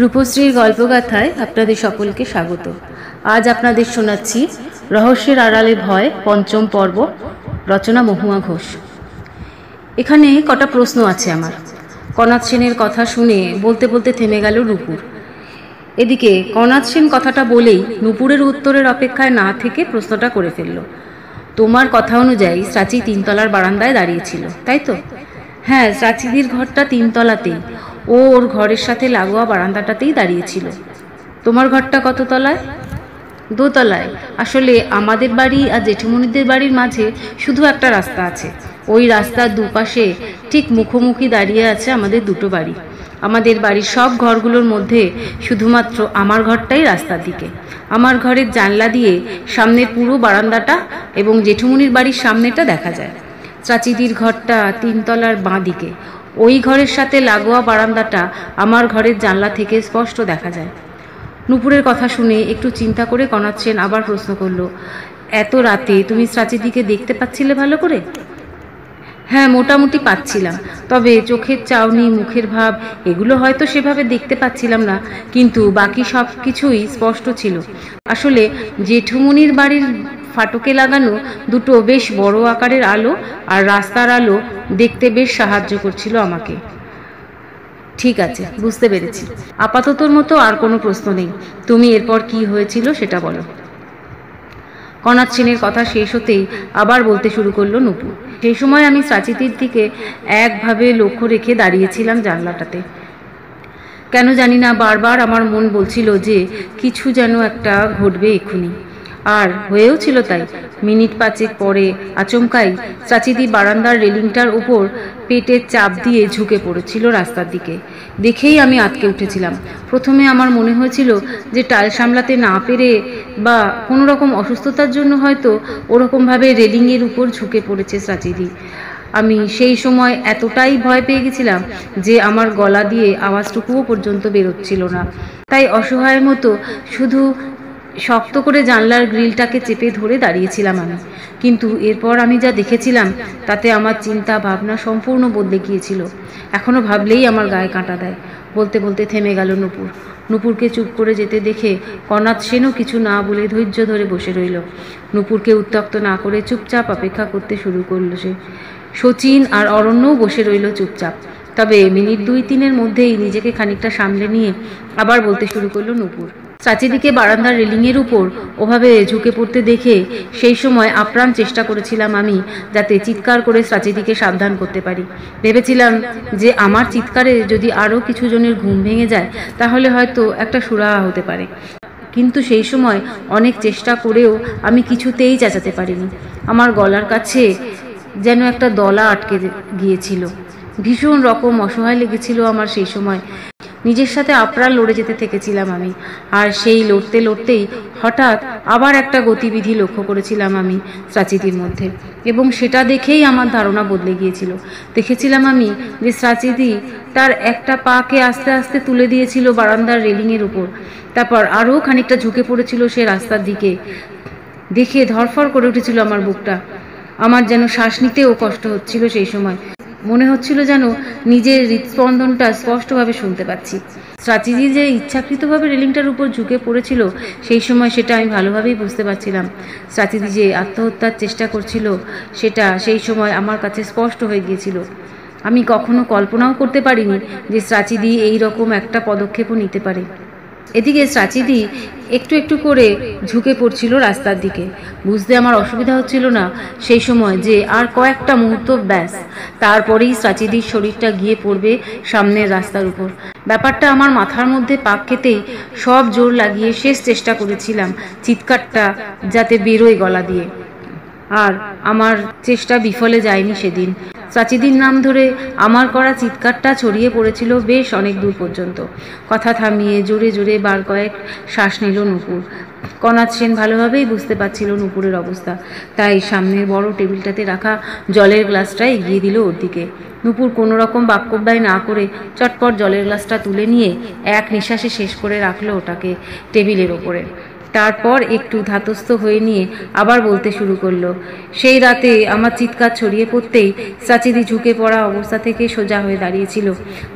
রূপশ্রীর গল্পগাথায় আপনাদের সকলকে স্বাগত। আজ আপনাদের শোনাচ্ছি রহস্যের আড়ালে ভয় পঞ্চম পর্ব, রচনা মহুয়া ঘোষ। এখানে কটা প্রশ্ন আছে আমার। কনাথ সেনের কথা শুনে বলতে বলতে থেমে গেল নূপুর। এদিকে কনাথ সেন কথাটা বলেই নূপুরের উত্তরের অপেক্ষায় না থেকে প্রশ্নটা করে ফেলল। তোমার কথা অনুযায়ী চাচি তিনতলার বারান্দায় দাঁড়িয়েছিল, তাই তো? হ্যাঁ, চাচিদির ঘরটা তিনতলাতেই, ও ওর ঘরের সাথে লাগোয়া বারান্দাটাতেই দাঁড়িয়েছিল। তোমার ঘরটা কত তলায়? দোতলায়। আসলে আমাদের বাড়ি আর জেঠুমনিদের বাড়ির মাঝে শুধু একটা রাস্তা আছে। ওই রাস্তার দুপাশে ঠিক মুখোমুখি দাঁড়িয়ে আছে আমাদের দুটো বাড়ি। আমাদের বাড়ির সব ঘরগুলোর মধ্যে শুধুমাত্র আমার ঘরটাই রাস্তার দিকে। আমার ঘরের জানলা দিয়ে সামনের পুরো বারান্দাটা এবং জেঠুমনির বাড়ির সামনেটা দেখা যায়। চাচিদির ঘরটা তিনতলার বাঁ দিকে। ওই ঘরের সাথে লাগোয়া বারান্দাটা আমার ঘরের জানলা থেকে স্পষ্ট দেখা যায়। নূপুরের কথা শুনে একটু চিন্তা করে কনাথ সেন আবার প্রশ্ন করল, এত রাতে তুমি চাচিদিকে দেখতে পাচ্ছিলে ভালো করে? হ্যাঁ, মোটামুটি পাচ্ছিলাম, তবে চোখের চাউনি, মুখের ভাব এগুলো হয়তো সেভাবে দেখতে পাচ্ছিলাম না, কিন্তু বাকি সব কিছুই স্পষ্ট ছিল। আসলে জেঠুমনির বাড়ির ফাটকে লাগানো দুটো বেশ বড় আকারের আলো আর রাস্তার আলো দেখতে বেশ সাহায্য করছিল আমাকে। ঠিক আছে, বুঝতে পেরেছি। আপাততর মতো আর কোনো প্রশ্ন নেই। তুমি এরপর কি হয়েছিল সেটা বলো। কনাথ সেনের কথা শেষ হতেই আবার বলতে শুরু করলো নূপুর। সেই সময় আমি চাচিদির দিকে একভাবে লক্ষ্য রেখে দাঁড়িয়েছিলাম জানলাটাতে। কেন জানি না বারবার আমার মন বলছিল যে কিছু যেন একটা ঘটবে এক্ষুনি, আর হয়েও ছিল তাই। মিনিট পাঁচেক পরে আচমকাই চাচিদি বারান্দার রেলিংটার উপর পেটের চাপ দিয়ে ঝুঁকে পড়েছিল রাস্তার দিকে। দেখেই আমি আটকে উঠেছিলাম। প্রথমে আমার মনে হয়েছিল যে টাল সামলাতে না পেরে বা কোনো রকম অসুস্থতার জন্য হয়তো ওরকমভাবে রেলিংয়ের উপর ঝুঁকে পড়েছে চাচিদি। আমি সেই সময় এতটাই ভয় পেয়ে গেছিলাম যে আমার গলা দিয়ে আওয়াজটুকুও পর্যন্ত বেরোচ্ছিল না। তাই অসহায়ের মতো শুধু শক্ত করে জানলার গ্রিলটাকে চেপে ধরে দাঁড়িয়েছিলাম আমি। কিন্তু এরপর আমি যা দেখেছিলাম তাতে আমার চিন্তা ভাবনা সম্পূর্ণ বদলে গিয়েছিল। এখনো ভাবলেই আমার গায়ে কাঁটা দেয়। বলতে বলতে থেমে গেল নূপুর। নূপুরকে চুপ করে যেতে দেখে কনাথ সেনও কিছু না বলে ধৈর্য ধরে বসে রইল। নূপুরকে উত্ত্যক্ত না করে চুপচাপ অপেক্ষা করতে শুরু করলো সে। শচীন আর অরণ্যও বসে রইল চুপচাপ। তবে মিনিট দুই তিনের মধ্যেই নিজেকে খানিকটা সামলে নিয়ে আবার বলতে শুরু করলো নূপুর। চাচিদিকে বারান্দার রেলিংয়ের উপর ওভাবে ঝুঁকে পড়তে দেখে সেই সময় আপ্রাণ চেষ্টা করেছিলাম আমি যাতে চিৎকার করে চাচিদিকে সাবধান করতে পারি। ভেবেছিলাম যে আমার চিৎকারে যদি আরও কিছু জনের ঘুম ভেঙে যায় তাহলে হয়তো একটা সুরাহা হতে পারে। কিন্তু সেই সময় অনেক চেষ্টা করেও আমি কিছুতেই চেঁচাতে পারিনি। আমার গলার কাছে যেন একটা দলা আটকে গিয়েছিল। ভীষণ রকম অসহায় লেগেছিল আমার সেই সময়। নিজের সাথে আপ্রাণ লড়ে যেতে থেকেছিলাম আমি। আর সেই লড়তে লড়তেই হঠাৎ আবার একটা গতিবিধি লক্ষ্য করেছিলাম আমি চাচিদির মধ্যে, এবং সেটা দেখেই আমার ধারণা বদলে গিয়েছিল। দেখেছিলাম আমি যে চাচিদি তার একটা পাকে আস্তে আস্তে তুলে দিয়েছিল বারান্দার রেলিংয়ের উপর। তারপর আরও খানিকটা ঝুঁকে পড়েছিল সে রাস্তার দিকে। দেখে ধরফর করে উঠেছিল আমার বুকটা। আমার যেন শ্বাস নিতেও কষ্ট হচ্ছিল সেই সময়। মনে হচ্ছিল যেন নিজের হৃদস্পন্দনটা স্পষ্টভাবে শুনতে পাচ্ছি। চাচিজি যে ইচ্ছাকৃতভাবে রেলিংটার উপর ঝুঁকে পড়েছিল সেই সময় সেটা আমি ভালোভাবেই বুঝতে পারছিলাম। চাচিজি যে আত্মহত্যার চেষ্টা করছিল সেটা সেই সময় আমার কাছে স্পষ্ট হয়ে গিয়েছিল। আমি কখনো কল্পনাও করতে পারিনি যে চাচিদি এই রকম একটা পদক্ষেপও নিতে পারে। এদিকে চাচিদি একটু একটু করে ঝুঁকে পড়ছিল রাস্তার দিকে। বুঝতে আমার অসুবিধা হচ্ছিল না সেই সময় যে আর কয়েকটা মুহূর্ত ব্যাস, তারপরেই চাচিদির শরীরটা গিয়ে পড়বে সামনের রাস্তার উপর। ব্যাপারটা আমার মাথার মধ্যে পাক খেতেই সব জোর লাগিয়ে শেষ চেষ্টা করেছিলাম চিৎকারটা যাতে বেরোয় গলা দিয়ে। আর আমার চেষ্টা বিফলে যায়নি সেদিন। চাচিদির নাম ধরে আমার করা চিৎকারটা ছড়িয়ে পড়েছিল বেশ অনেক দূর পর্যন্ত। কথা থামিয়ে জোরে জোরে বার কয়েক শ্বাস নিল নূপুর। কনাথ সেন ভালোভাবেই বুঝতে পারছিল নূপুরের অবস্থা, তাই সামনের বড় টেবিলটাতে রাখা জলের গ্লাসটা এগিয়ে দিল ওর দিকে। নূপুর কোনো রকম বাক্যব্যয় না করে চটপট জলের গ্লাসটা তুলে নিয়ে এক নিঃশ্বাসে শেষ করে রাখলো ওটাকে টেবিলের ওপরে। তারপর একটু ধাতস্থ হয়ে নিয়ে আবার বলতে শুরু করলো, সেই রাতে আমার চিৎকার ছড়িয়ে পড়তেই চাচিদি ঝুঁকে পড়া অবস্থা থেকে সোজা হয়ে দাঁড়িয়েছিল,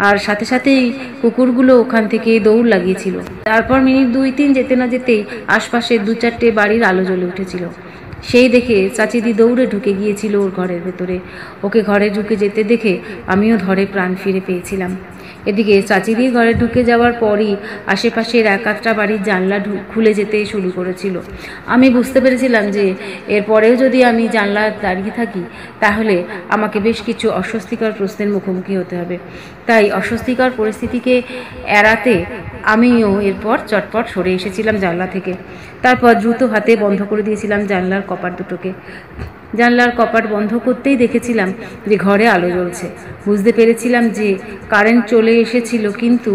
আর সাথে সাথেই কুকুরগুলো ওখান থেকে দৌড় লাগিয়েছিল। তারপর মিনিট 2-3 যেতে না যেতেই আশপাশের 2-4টে বাড়ির আলো জ্বলে উঠেছিল। সেই দেখে চাচিদি দৌড়ে ঢুকে গিয়েছিল ওর ঘরের ভেতরে। ওকে ঘরে ঢুকে যেতে দেখে আমিও ধরে প্রাণ ফিরে পেয়েছিলাম। এদিকে চাচিদির ঘরে ঢুকে যাওয়ার পরই আশেপাশের এক-আধটা বাড়ির জানলা খুলে যেতে শুরু করেছিল। আমি বুঝতে পেরেছিলাম যে এরপরেও যদি আমি জানলা দাঁড়িয়ে থাকি তাহলে আমাকে বেশ কিছু অস্বস্তিকর প্রশ্নের মুখোমুখি হতে হবে। তাই অস্বস্তিকর পরিস্থিতিকে এড়াতে আমিও এরপর চটপট সরে এসেছিলাম জানলা থেকে। তারপর দ্রুত হাতে বন্ধ করে দিয়েছিলাম জানলার কপাট দুটোকে। জানলার কপাট বন্ধ করতেই দেখেছিলাম যে ঘরে আলো জ্বলছে। বুঝতে পেরেছিলাম যে কারেন্ট চলে এসেছিল, কিন্তু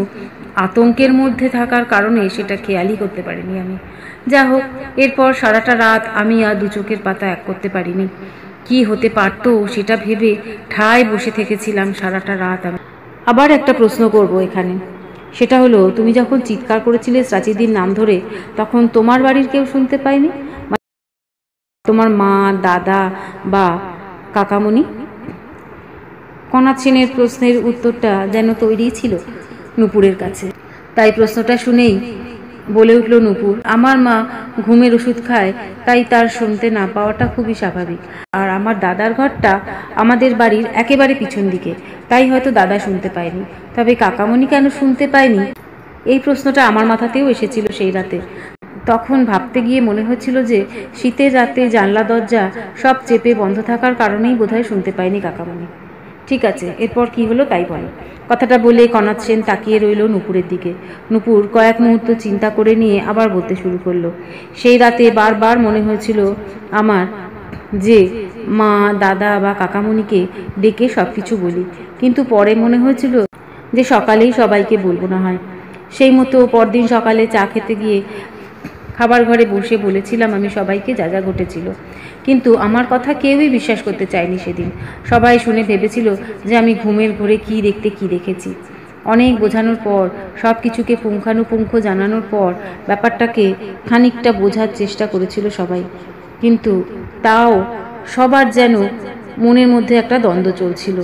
আতঙ্কের মধ্যে থাকার কারণে সেটা খেয়ালই করতে পারিনি আমি। যা হোক, এরপর সারাটা রাত আমি আর দু চোখের পাতা এক করতে পারিনি। কি হতে পারতো সেটা ভেবে ঠায় বসে থেকেছিলাম সারাটা রাত আমি। আবার একটা প্রশ্ন করব এখানে, সেটা হলো, তুমি যখন চিৎকার করেছিলে চাচিদির নাম ধরে, তখন তোমার বাড়ির কেউ শুনতে পায়নি? তোমার মা, দাদা বা কাকামণি? কণাদ সেনের প্রশ্নের উত্তরটা যেন তৈরি ছিল নূপুরের কাছে। তাই প্রশ্নটা শুনেই বলে উঠল নূপুর, আমার মা ঘুমের ওষুধ খায়, তাই তার শুনতে না পাওয়াটা খুবই স্বাভাবিক। আর আমার দাদার ঘরটা আমাদের বাড়ির একেবারে পিছন দিকে, তাই হয়তো দাদা শুনতে পায়নি। তবে কাকামণি কেন শুনতে পায়নি, এই প্রশ্নটা আমার মাথাতেও এসেছিল সেই রাতে। তখন ভাবতে গিয়ে মনে হচ্ছিল যে শীতের রাতে জানলা দরজা সব চেপে বন্ধ থাকার কারণেই বোধহয় শুনতে পায়নি কাকামণি। ঠিক আছে, এরপর কি হলো তাই বলো। কথাটা বলে কণাদ সেন তাকিয়ে রইল নূপুরের দিকে। নূপুর কয়েক মুহূর্ত চিন্তা করে নিয়ে আবার বলতে শুরু করলো, সেই রাতে বারবার মনে হয়েছিল আমার যে মা, দাদা বা কাকামণিকে ডেকে সব কিছু বলি, কিন্তু পরে মনে হয়েছিল যে সকালেই সবাইকে বলবো না হয়। সেই মতো পরদিন সকালে চা খেতে গিয়ে খাবার ঘরে বসে বলেছিলাম আমি সবাইকে যা যা ঘটেছিল, কিন্তু আমার কথা কেউই বিশ্বাস করতে চায়নি সেদিন। সবাই শুনে ভেবেছিল যে আমি ঘুমের ঘোরে কি দেখেছি। অনেক বোঝানোর পর, সব কিছুকে পুঙ্খানুপুঙ্খ জানানোর পর ব্যাপারটাকে খানিকটা বোঝার চেষ্টা করেছিল সবাই, কিন্তু তাও সবার যেন মনের মধ্যে একটা দ্বন্দ্ব চলছিল।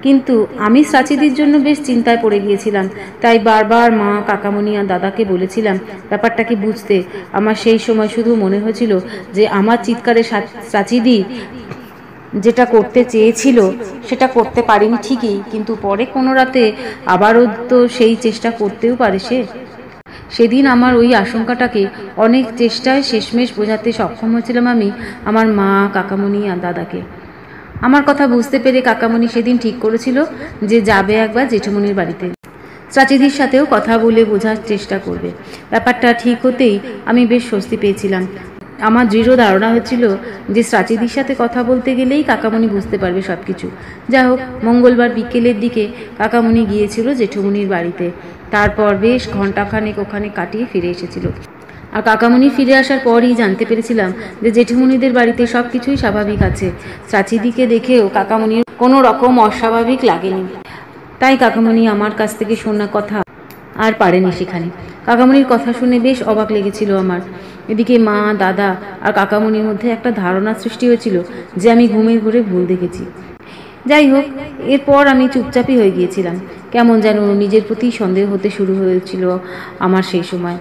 কিন্তু আমি চাচিদির জন্য বেশ চিন্তায় পড়ে গিয়েছিলাম, তাই বারবার মা, কাকামণি আর দাদাকে বলেছিলাম ব্যাপারটাকে বুঝতে। আমার সেই সময় শুধু মনে হয়েছিল যে আমার চিৎকারে চাচিদি যেটা করতে চেয়েছিল সেটা করতে পারিনি ঠিকই, কিন্তু পরে কোনো রাতে আবারও তো সেই চেষ্টা করতেও পারে সে। সেদিন আমার ওই আশঙ্কাটাকে অনেক চেষ্টায় শেষমেশ বোঝাতে সক্ষম হয়েছিলাম আমি আমার মা, কাকামণি আর দাদাকে। আমার কথা বুঝতে পেরে কাকামণি সেদিন ঠিক করেছিল যে যাবে একবার জেঠুমণির বাড়িতে, চাচিদির সাথেও কথা বলে বোঝার চেষ্টা করবে। ব্যাপারটা ঠিক হতেই আমি বেশ স্বস্তি পেয়েছিলাম। আমার দৃঢ় ধারণা হচ্ছিল যে চাচিদির সাথে কথা বলতে গেলেই কাকামণি বুঝতে পারবে সব কিছু। যা হোক, মঙ্গলবার বিকেলের দিকে কাকামণি গিয়েছিল জেঠুমণির বাড়িতে। তারপর বেশ ঘণ্টাখানেক ওখানে কাটিয়ে ফিরে এসেছিল। আর কাকামণি ফিরে আসার পরই জানতে পেরেছিলাম যে জেঠুমণিদের বাড়িতে সব কিছুই স্বাভাবিক আছে। চাচিদিকে দেখেও কাকামণির কোনো রকম অস্বাভাবিক লাগেনি। তাই কাকামণি আমার কাছ থেকে শোনা কথা আর পারেনি সেখানে। কাকামণির কথা শুনে বেশ অবাক লেগেছিল আমার। এদিকে মা, দাদা আর কাকামণির মধ্যে একটা ধারণা সৃষ্টি হয়েছিল যে আমি ঘুমের ঘোরে ভুল দেখেছি। যাই হোক, এরপর আমি চুপচাপই হয়ে গিয়েছিলাম। কেমন যেন নিজের প্রতি সন্দেহ হতে শুরু হয়েছিল আমার সেই সময়।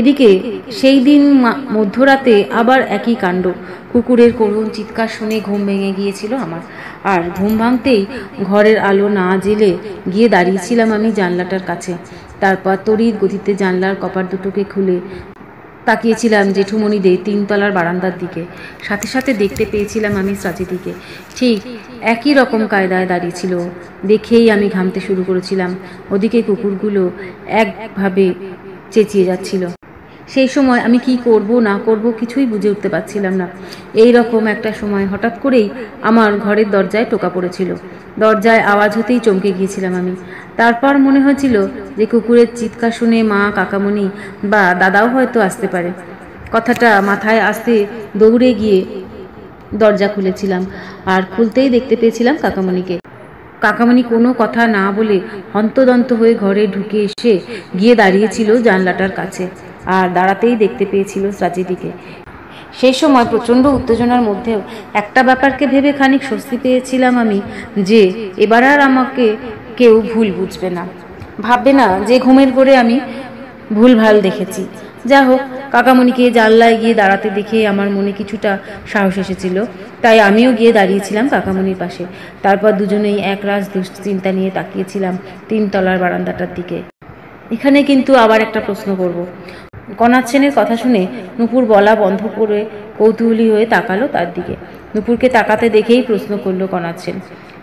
এদিকে সেই দিন মধ্যরাতে আবার একই কাণ্ড। কুকুরের করুণ চিৎকার শুনে ঘুম ভেঙে গিয়েছিল আমার। আর ঘুম ভাঙতেই ঘরের আলো না জ্বেলে গিয়ে দাঁড়িয়েছিলাম আমি জানলাটার কাছে। তারপর তড়িৎ গতিতে জানলার কপাট দুটোকে খুলে তাকিয়েছিলাম জেঠুমণিদের 3 তলার বারান্দার দিকে। সাথে সাথে দেখতে পেয়েছিলাম আমি চাচিদিকে, ঠিক একই রকম কায়দায় দাঁড়িয়েছিল। দেখেই আমি ঘামতে শুরু করেছিলাম। ওদিকে কুকুরগুলো একভাবে চেঁচিয়ে যাচ্ছিল। সেই সময় আমি কি করব না করব কিছুই বুঝে উঠতে পারছিলাম না। এই রকম একটা সময় হঠাৎ করেই আমার ঘরের দরজায় টোকা পড়েছিল। দরজায় আওয়াজ হতেই চমকে গিয়েছিলাম আমি। তারপর মনে হয়েছিল যে কুকুরের চিৎকার শুনে মা, কাকামণি বা দাদাও হয়তো আসতে পারে। কথাটা মাথায় আসতে দৌড়ে গিয়ে দরজা খুলেছিলাম, আর খুলতেই দেখতে পেয়েছিলাম কাকামণিকে। কাকামণি কোনো কথা না বলে হন্তদন্ত হয়ে ঘরে ঢুকে এসে গিয়ে দাঁড়িয়েছিল জানলাটার কাছে। আর দাঁড়াতেই দেখতে পেয়েছিল চাচিদিকে। সেই সময় প্রচণ্ড উত্তেজনার মধ্যেও একটা ব্যাপারকে ভেবে খানিক স্বস্তি পেয়েছিলাম আমি, যে এবার আর আমাকে কেউ ভুল বুঝবে না, ভাববে না যে ঘুমের ঘোরে আমি ভুলভাল দেখেছি। যা হোক, কাকামণিকে জানলায় গিয়ে দাঁড়াতে দেখে আমার মনে কিছুটা সাহস এসেছিল, তাই আমিও গিয়ে দাঁড়িয়েছিলাম কাকামণির পাশে। তারপর দুজনেই একরাশ দুশ্চিন্তা নিয়ে তাকিয়েছিলাম 3 তলার বারান্দাটার দিকে। এখানে কিন্তু আবার একটা প্রশ্ন করব। কনাথ সেনের কথা শুনে নূপুর বলা বন্ধ করে কৌতূহলী হয়ে তাকালো তার দিকে। নূপুরকে তাকাতে দেখেই প্রশ্ন করলো কনাথ সেন,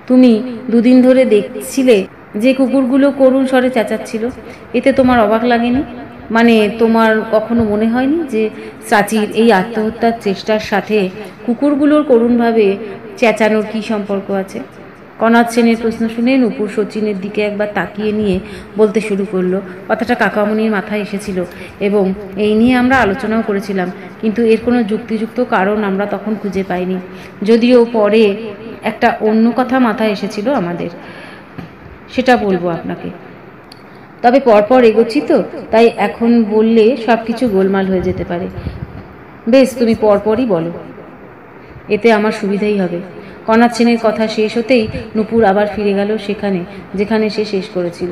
তুমি দুদিন ধরে দেখছিলে যে কুকুরগুলো করুণ স্বরে চেঁচাচ্ছিল, এতে তোমার অবাক লাগেনি? মানে তোমার কখনো মনে হয়নি যে চাচির এই আত্মহত্যার চেষ্টার সাথে কুকুরগুলোর করুণভাবে চেঁচানোর কী সম্পর্ক আছে? কনাথ সেনের প্রশ্ন শুনে নূপুর শচীনের দিকে একবার তাকিয়ে নিয়ে বলতে শুরু করলো, কথাটা কাকামণির মাথায় এসেছিল এবং এই নিয়ে আমরা আলোচনাও করেছিলাম, কিন্তু এর কোনো যুক্তিযুক্ত কারণ আমরা তখন খুঁজে পাইনি। যদিও পরে একটা অন্য কথা মাথায় এসেছিল আমাদের, সেটা বলবো আপনাকে। তবে পরপর এগোচ্ছি তো, তাই এখন বললে সব কিছু গোলমাল হয়ে যেতে পারে। বেশ, তুমি পরপরই বলো, এতে আমার সুবিধাই হবে। কনাথ সেনের কথা শেষ হতেই নূপুর আবার ফিরে গেল সেখানে যেখানে সে শেষ করেছিল।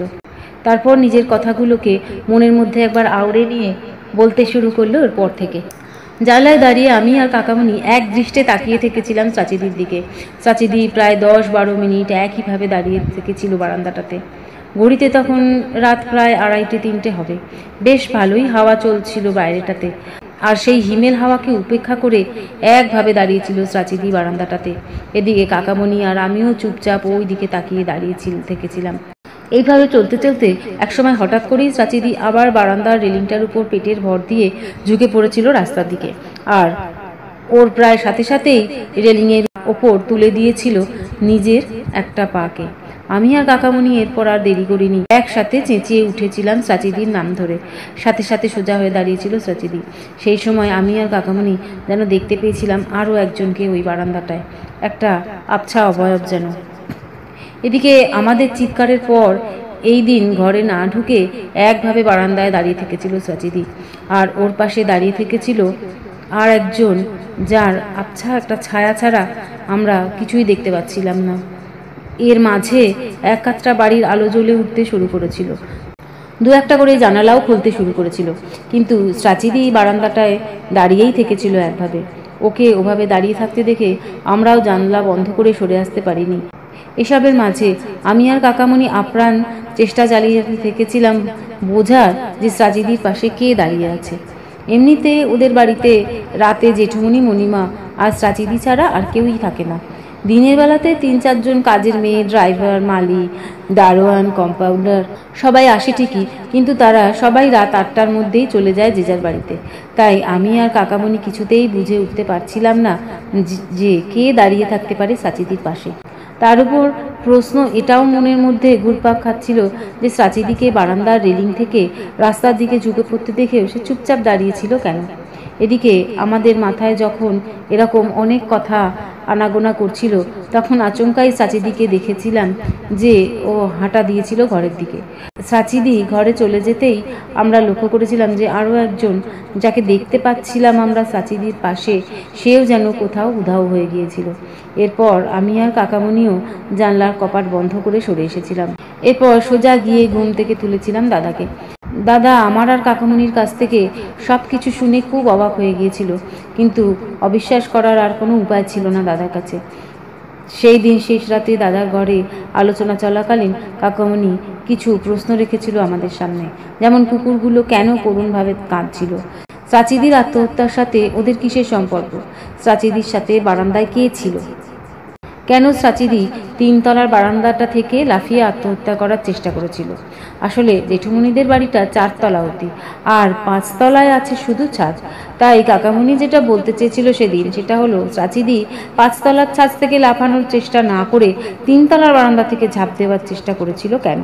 তারপর নিজের কথাগুলোকে মনের মধ্যে একবার আওড়ে নিয়ে বলতে শুরু করলো এরপর থেকে। জানলায় দাঁড়িয়ে আমি আর কাকামণি এক দৃষ্টে তাকিয়ে থেকেছিলাম চাচিদির দিকে। চাচিদি প্রায় 10-12 মিনিট একইভাবে দাঁড়িয়ে থেকেছিল বারান্দাটাতে। ঘড়িতে তখন রাত প্রায় 2:30-3টে হবে। বেশ ভালোই হাওয়া চলছিল বাইরেটাতে, আর সেই হিমেল হাওয়াকে উপেক্ষা করে একভাবে দাঁড়িয়েছিল চাচিদি বারান্দাটাতে। এদিকে কাকামণি আর আমিও চুপচাপ ওই দিকে তাকিয়ে থেকেছিলাম। এইভাবে চলতে চলতে একসময় হঠাৎ করেই চাচিদি আবার বারান্দার রেলিংটার উপর পেটের ভর দিয়ে ঝুঁকে পড়েছিল রাস্তার দিকে, আর ওর প্রায় সাথে সাথেই রেলিংয়ের ওপর তুলে দিয়েছিল নিজের একটা পাকে। আমি আর কাকামণি এরপর আর দেরি করিনি, একসাথে চেঁচিয়ে উঠেছিলাম চাচিদির নাম ধরে। সাথে সাথে সোজা হয়ে দাঁড়িয়েছিল চাচিদি। সেই সময় আমি আর কাকামণি যেন দেখতে পেয়েছিলাম আরও একজনকে ওই বারান্দাটায়, একটা আবছা অবয়ব যেন। এদিকে আমাদের চিৎকারের পর এই দিন ঘরে না ঢুকে একভাবে বারান্দায় দাঁড়িয়ে থেকেছিল চাচিদি, আর ওর পাশে দাঁড়িয়ে থেকেছিল আর একজন, যার আবছা একটা ছায়া ছাড়া আমরা কিছুই দেখতে পাচ্ছিলাম না। এর মাঝে এক কাতরা বাড়ির আলো জ্বলে উঠতে শুরু করেছিল, 2-1টা করে জানালাও খুলতে শুরু করেছিল, কিন্তু চাচিদি বারান্দাটায় দাঁড়িয়েই থেকেছিল একভাবে। ওকে ওভাবে দাঁড়িয়ে থাকতে দেখে আমরাও জানলা বন্ধ করে সরে আসতে পারিনি। এসবের মাঝে আমি আর কাকামণি আপ্রাণ চেষ্টা চালিয়ে থেকেছিলাম বোঝার যে চাচিদির পাশে কে দাঁড়িয়ে আছে। এমনিতে ওদের বাড়িতে রাতে জেঠুমণি, মণিমা আর চাচিদি ছাড়া আর কেউই থাকে না। দিনের বেলাতে 3-4 জন কাজের মেয়ে, ড্রাইভার, মালি, দারোয়ান, কম্পাউন্ডার সবাই আসে ঠিকই, কিন্তু তারা সবাই রাত 8টার মধ্যেই চলে যায় যে যার বাড়িতে। তাই আমি আর কাকামণি কিছুতেই বুঝে উঠতে পারছিলাম না যে কে দাঁড়িয়ে থাকতে পারে চাচিদির পাশে। তার উপর প্রশ্ন এটাও মনের মধ্যে ঘুরপাক খাচ্ছিল যে চাচিদিকে বারান্দার রেলিং থেকে রাস্তার দিকে ঝুঁকে পড়তে দেখেও সে চুপচাপ দাঁড়িয়েছিল কেন। এদিকে আমাদের মাথায় যখন এরকম অনেক কথা আনাগোনা করছিল, তখন আচমকাই চাচিদিকে দেখেছিলাম যে ও হাঁটা দিয়েছিল ঘরের দিকে। চাচিদি ঘরে চলে যেতেই আমরা লক্ষ্য করেছিলাম যে আরও একজন, যাকে দেখতে পাচ্ছিলাম আমরা চাচিদির পাশে, সেও যেন কোথাও উধাও হয়ে গিয়েছিল। এরপর আমি আর কাকামণিও জানলার কপাট বন্ধ করে সরে এসেছিলাম। এরপর সোজা গিয়ে ঘুম থেকে তুলেছিলাম দাদাকে। দাদা আমার আর কাকামণির কাছ থেকে সব কিছু শুনে খুব অবাক হয়ে গিয়েছিল, কিন্তু অবিশ্বাস করার আর কোনো উপায় ছিল না দাদার কাছে। সেই দিন শেষ রাতে দাদার ঘরে আলোচনা চলাকালীন কাকামণি কিছু প্রশ্ন রেখেছিল আমাদের সামনে, যেমন কুকুরগুলো কেন করুণভাবে কাঁদছিল, চাচিদির আত্মহত্যার সাথে ওদের কিসের সম্পর্ক, চাচিদির সাথে বারান্দায় কে ছিল, কেন চাচিদি 3 তলার বারান্দাটা থেকে লাফিয়ে আত্মহত্যা করার চেষ্টা করেছিল। আসলে জেঠুমণিদের বাড়িটা 4 তলা অবধি, আর 5 তলায় আছে শুধু ছাদ। তাই কাকামণি যেটা বলতে চেয়েছিল সেদিন, সেটা হলো চাচিদি 5 তলার ছাদ থেকে লাফানোর চেষ্টা না করে 3 তলার বারান্দা থেকে ঝাঁপ দেওয়ার চেষ্টা করেছিল কেন।